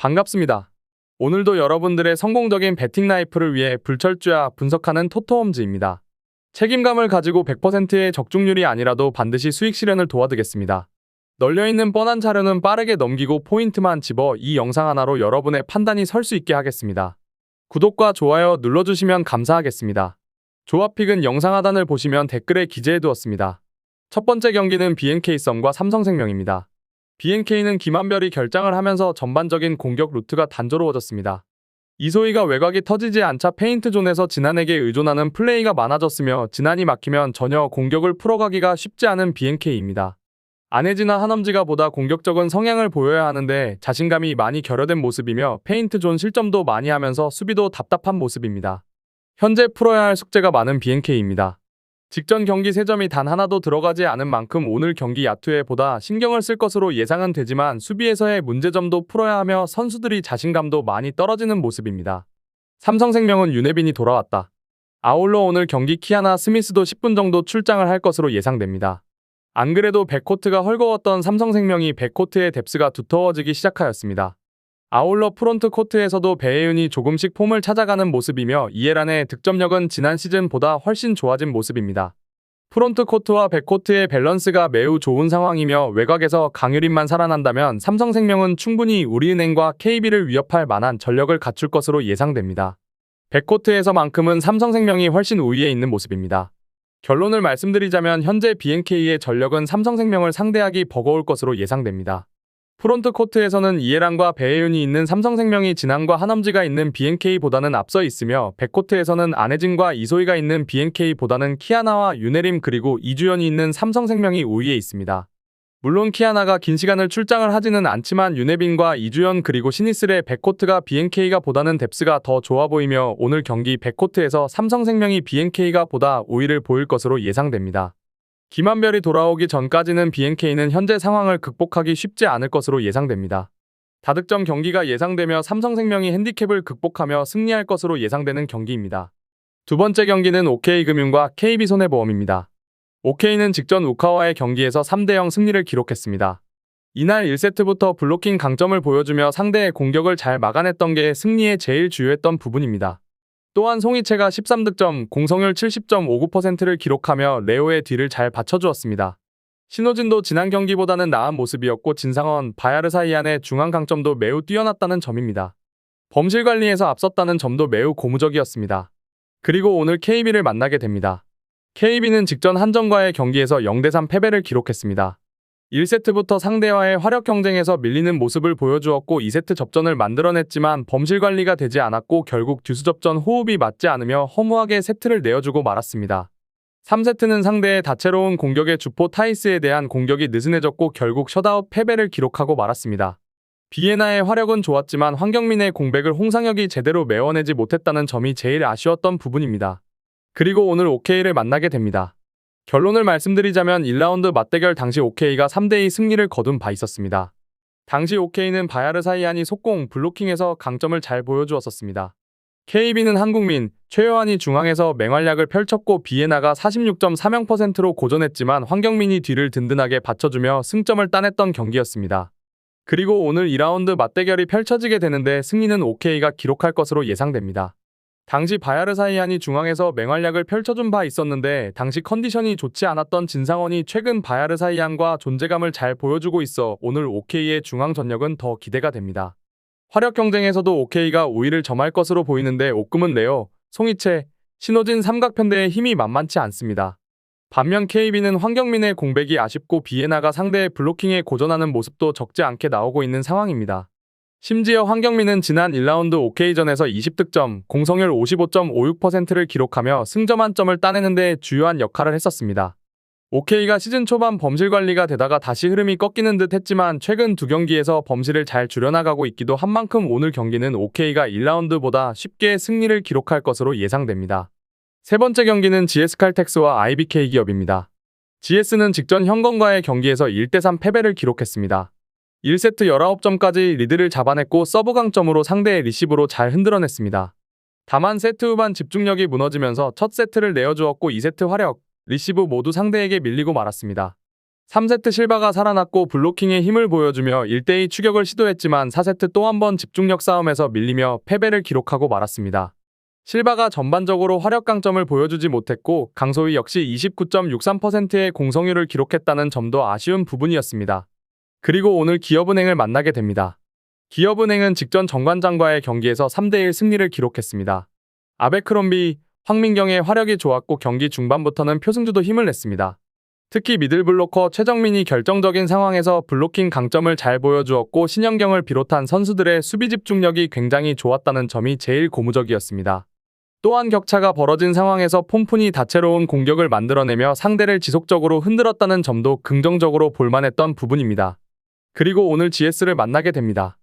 반갑습니다. 오늘도 여러분들의 성공적인 배팅 라이프를 위해 불철주야 분석하는 토토홈즈입니다. 책임감을 가지고 100%의 적중률이 아니라도 반드시 수익 실현을 도와드리겠습니다. 널려있는 뻔한 자료는 빠르게 넘기고 포인트만 집어 이 영상 하나로 여러분의 판단이 설 수 있게 하겠습니다. 구독과 좋아요 눌러주시면 감사하겠습니다. 조합픽은 영상 하단을 보시면 댓글에 기재해두었습니다. 첫 번째 경기는 BNK썸과 삼성생명입니다. BNK는 김한별이 결장을 하면서 전반적인 공격 루트가 단조로워졌습니다. 이소희가 외곽이 터지지 않자 페인트존에서 진한에게 의존하는 플레이가 많아졌으며 진한이 막히면 전혀 공격을 풀어가기가 쉽지 않은 BNK입니다. 안혜지나 한엄지가 보다 공격적인 성향을 보여야 하는데 자신감이 많이 결여된 모습이며 페인트존 실점도 많이 하면서 수비도 답답한 모습입니다. 현재 풀어야 할 숙제가 많은 BNK입니다. 직전 경기 3점이 단 하나도 들어가지 않은 만큼 오늘 경기 야투에 보다 신경을 쓸 것으로 예상은 되지만 수비에서의 문제점도 풀어야 하며 선수들이 자신감도 많이 떨어지는 모습입니다. 삼성생명은 윤혜빈이 돌아왔다. 아울러 오늘 경기 키아나 스미스도 10분 정도 출장을 할 것으로 예상됩니다. 안 그래도 백코트가 헐거웠던 삼성생명이 백코트의 뎁스가 두터워지기 시작하였습니다. 아울러 프론트 코트에서도 배혜윤이 조금씩 폼을 찾아가는 모습이며 이해란의 득점력은 지난 시즌보다 훨씬 좋아진 모습입니다. 프론트 코트와 백코트의 밸런스가 매우 좋은 상황이며 외곽에서 강유림만 살아난다면 삼성생명은 충분히 우리은행과 KB를 위협할 만한 전력을 갖출 것으로 예상됩니다. 백코트에서만큼은 삼성생명이 훨씬 우위에 있는 모습입니다. 결론을 말씀드리자면 현재 BNK의 전력은 삼성생명을 상대하기 버거울 것으로 예상됩니다. 프론트 코트에서는 이해란과 배혜윤이 있는 삼성생명이 진한과 한엄지가 있는 BNK보다는 앞서 있으며 백코트에서는 안혜진과 이소희가 있는 BNK보다는 키아나와 윤혜림 그리고 이주연이 있는 삼성생명이 우위에 있습니다. 물론 키아나가 긴 시간을 출장을 하지는 않지만 윤혜빈과 이주연 그리고 신이슬의 백코트가 BNK가 보다는 뎁스가 더 좋아 보이며 오늘 경기 백코트에서 삼성생명이 BNK가 보다 우위를 보일 것으로 예상됩니다. 김한별이 돌아오기 전까지는 BNK는 현재 상황을 극복하기 쉽지 않을 것으로 예상됩니다. 다득점 경기가 예상되며 삼성생명이 핸디캡을 극복하며 승리할 것으로 예상되는 경기입니다. 두 번째 경기는 OK금융과 KB손해보험입니다. OK는 직전 우카와의 경기에서 3대0 승리를 기록했습니다. 이날 1세트부터 블로킹 강점을 보여주며 상대의 공격을 잘 막아냈던 게 승리에 제일 주요했던 부분입니다. 또한 송이채가 13득점, 공성률 70.59%를 기록하며 레오의 뒤를 잘 받쳐주었습니다. 신호진도 지난 경기보다는 나은 모습이었고 진상원, 바야르사이안의 중앙 강점도 매우 뛰어났다는 점입니다. 범실 관리에서 앞섰다는 점도 매우 고무적이었습니다. 그리고 오늘 KB를 만나게 됩니다. KB는 직전 한정과의 경기에서 0대3 패배를 기록했습니다. 1세트부터 상대와의 화력 경쟁에서 밀리는 모습을 보여주었고 2세트 접전을 만들어냈지만 범실 관리가 되지 않았고 결국 듀스 접전 호흡이 맞지 않으며 허무하게 세트를 내어주고 말았습니다. 3세트는 상대의 다채로운 공격의 주포 타이스에 대한 공격이 느슨해졌고 결국 셧아웃 패배를 기록하고 말았습니다. 비에나의 화력은 좋았지만 황경민의 공백을 홍상혁이 제대로 메워내지 못했다는 점이 제일 아쉬웠던 부분입니다. 그리고 오늘 OK를 만나게 됩니다. 결론을 말씀드리자면 1라운드 맞대결 당시 OK가 3대2 승리를 거둔 바 있었습니다. 당시 OK는 바야르사이안이 속공, 블로킹에서 강점을 잘 보여주었었습니다. KB는 한국민, 최요한이 중앙에서 맹활약을 펼쳤고 비에나가 46.30%로 고전했지만 황경민이 뒤를 든든하게 받쳐주며 승점을 따냈던 경기였습니다. 그리고 오늘 2라운드 맞대결이 펼쳐지게 되는데 승리는 OK가 기록할 것으로 예상됩니다. 당시 바야르사이안이 중앙에서 맹활약을 펼쳐준 바 있었는데 당시 컨디션이 좋지 않았던 진상원이 최근 바야르사이안과 존재감을 잘 보여주고 있어 오늘 OK의 중앙 전력은 더 기대가 됩니다. 화력 경쟁에서도 OK가 우위를 점할 것으로 보이는데 옥금은 레오, 송이채, 신호진 삼각편대의 힘이 만만치 않습니다. 반면 KB는 황경민의 공백이 아쉽고 비에나가 상대의 블로킹에 고전하는 모습도 적지 않게 나오고 있는 상황입니다. 심지어 황경민은 지난 1라운드 OK전에서 20득점, 공성률 55.56%를 기록하며 승점 한 점을 따내는 데 주요한 역할을 했었습니다. OK가 시즌 초반 범실 관리가 되다가 다시 흐름이 꺾이는 듯 했지만 최근 두 경기에서 범실을 잘 줄여나가고 있기도 한 만큼 오늘 경기는 OK가 1라운드보다 쉽게 승리를 기록할 것으로 예상됩니다. 세 번째 경기는 GS칼텍스와 IBK 기업입니다. GS는 직전 현건과의 경기에서 1대3 패배를 기록했습니다. 1세트 19점까지 리드를 잡아냈고 서브 강점으로 상대의 리시브로 잘 흔들어냈습니다. 다만 세트 후반 집중력이 무너지면서 첫 세트를 내어주었고 2세트 화력, 리시브 모두 상대에게 밀리고 말았습니다. 3세트 실바가 살아났고 블로킹에 힘을 보여주며 1대2 추격을 시도했지만 4세트 또 한 번 집중력 싸움에서 밀리며 패배를 기록하고 말았습니다. 실바가 전반적으로 화력 강점을 보여주지 못했고 강소희 역시 29.63%의 공성률을 기록했다는 점도 아쉬운 부분이었습니다. 그리고 오늘 기업은행을 만나게 됩니다. 기업은행은 직전 정관장과의 경기에서 3대1 승리를 기록했습니다. 아베크롬비, 황민경의 화력이 좋았고 경기 중반부터는 표승주도 힘을 냈습니다. 특히 미들블로커 최정민이 결정적인 상황에서 블로킹 강점을 잘 보여주었고 신현경을 비롯한 선수들의 수비 집중력이 굉장히 좋았다는 점이 제일 고무적이었습니다. 또한 격차가 벌어진 상황에서 폼푼이 다채로운 공격을 만들어내며 상대를 지속적으로 흔들었다는 점도 긍정적으로 볼만했던 부분입니다. 그리고 오늘 GS를 만나게 됩니다.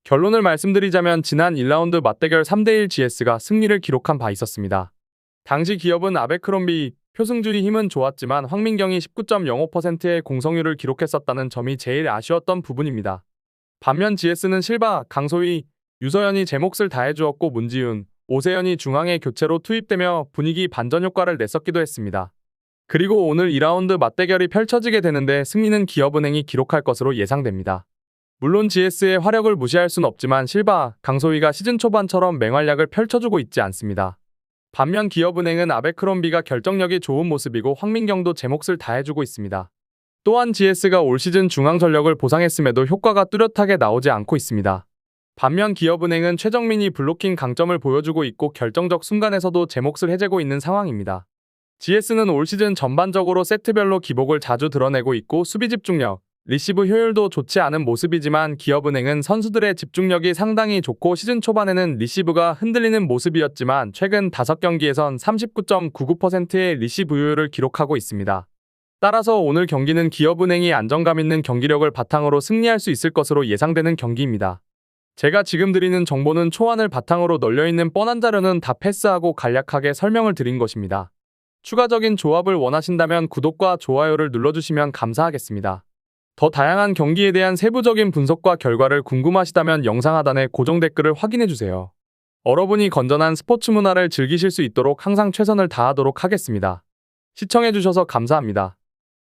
결론을 말씀드리자면 지난 1라운드 맞대결 3대1 GS가 승리를 기록한 바 있었습니다. 당시 기업은 아베크롬비, 표승준이 힘은 좋았지만 황민경이 19.05%의 공성률을 기록했었다는 점이 제일 아쉬웠던 부분입니다. 반면 GS는 실바, 강소희, 유서연이 제 몫을 다해주었고 문지훈, 오세연이 중앙에 교체로 투입되며 분위기 반전 효과를 냈었기도 했습니다. 그리고 오늘 2라운드 맞대결이 펼쳐지게 되는데 승리는 기업은행이 기록할 것으로 예상됩니다. 물론 GS의 화력을 무시할 순 없지만 실바, 강소희가 시즌 초반처럼 맹활약을 펼쳐주고 있지 않습니다. 반면 기업은행은 아베크롬비가 결정력이 좋은 모습이고 황민경도 제 몫을 다해주고 있습니다. 또한 GS가 올 시즌 중앙 전력을 보상했음에도 효과가 뚜렷하게 나오지 않고 있습니다. 반면 기업은행은 최정민이 블로킹 강점을 보여주고 있고 결정적 순간에서도 제 몫을 해재고 있는 상황입니다. GS는 올 시즌 전반적으로 세트별로 기복을 자주 드러내고 있고 수비 집중력, 리시브 효율도 좋지 않은 모습이지만 기업은행은 선수들의 집중력이 상당히 좋고 시즌 초반에는 리시브가 흔들리는 모습이었지만 최근 5경기에선 39.99%의 리시브 효율을 기록하고 있습니다. 따라서 오늘 경기는 기업은행이 안정감 있는 경기력을 바탕으로 승리할 수 있을 것으로 예상되는 경기입니다. 제가 지금 드리는 정보는 초안을 바탕으로 널려있는 뻔한 자료는 다 패스하고 간략하게 설명을 드린 것입니다. 추가적인 조합을 원하신다면 구독과 좋아요를 눌러주시면 감사하겠습니다. 더 다양한 경기에 대한 세부적인 분석과 결과를 궁금하시다면 영상 하단에 고정 댓글을 확인해주세요. 여러분이 건전한 스포츠 문화를 즐기실 수 있도록 항상 최선을 다하도록 하겠습니다. 시청해주셔서 감사합니다.